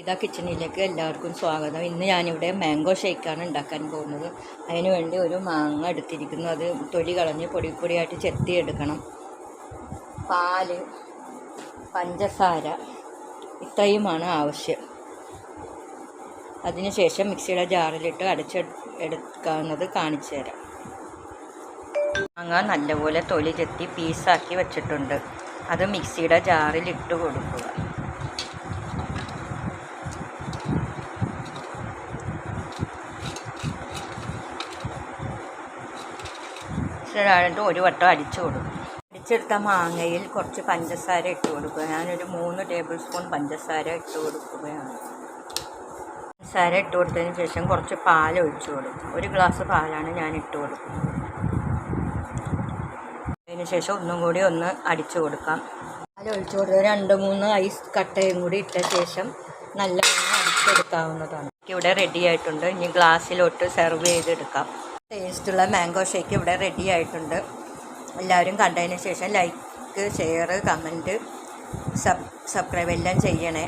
ഇതാ കിച്ചണിലേക്ക് എല്ലാവർക്കും സ്വാഗതം. ഇന്ന് ഞാനിവിടെ മാംഗോ ഷേക്കാണ് ഉണ്ടാക്കാൻ പോകുന്നത്. അതിന് വേണ്ടി ഒരു മാങ്ങ എടുത്തിരിക്കുന്നു. അത് തൊലി കളഞ്ഞ് പൊടി പൊടിയായിട്ട് ചെത്തിയെടുക്കണം. പാല്, പഞ്ചസാര ഇത്രയുമാണ് ആവശ്യം. അതിനുശേഷം മിക്സിയുടെ ജാറിലിട്ട് എടുക്കാവുന്നത് കാണിച്ചു തരാം. മാങ്ങ നല്ലപോലെ തൊലി ചെത്തി പീസാക്കി വെച്ചിട്ടുണ്ട്. അത് മിക്സിയുടെ ജാറിലിട്ട് കൊടുക്കുക. ഒരു വട്ടം അടിച്ചു കൊടുക്കും. അടിച്ചെടുത്ത മാങ്ങയിൽ കുറച്ച് പഞ്ചസാര ഇട്ട് കൊടുക്കുക. ഞാനൊരു 3 ടേബിൾ സ്പൂൺ പഞ്ചസാര ഇട്ട് കൊടുക്കുകയാണ്. പഞ്ചസാര ഇട്ട് കൊടുത്തതിന് ശേഷം കുറച്ച് പാൽ ഒഴിച്ചു കൊടുക്കും. 1 ഗ്ലാസ് പാലാണ് ഞാൻ ഇട്ട് കൊടുക്കുന്നത്. അതിന് ശേഷം ഒന്നും കൂടി ഒന്ന് അടിച്ചു കൊടുക്കാം. പാൽ ഒഴിച്ചു കൊടുത്ത് 2-3 ഐസ് കട്ടയും കൂടി ഇട്ട ശേഷം നല്ലവണ്ണം അടിച്ചെടുക്കാവുന്നതാണ്. ഇവിടെ റെഡി ആയിട്ടുണ്ട്. ഇനി ഗ്ലാസ്സിലോട്ട് സെർവ് ചെയ്തെടുക്കാം. ടേസ്റ്റുള്ള മാംഗോ ഷേക്ക് ഇവിടെ റെഡി ആയിട്ടുണ്ട്. എല്ലാവരും കണ്ടതിന് ശേഷം ലൈക്ക്, ഷെയർ, കമൻറ്റ്, സബ്സ്ക്രൈബ് എല്ലാം ചെയ്യണേ.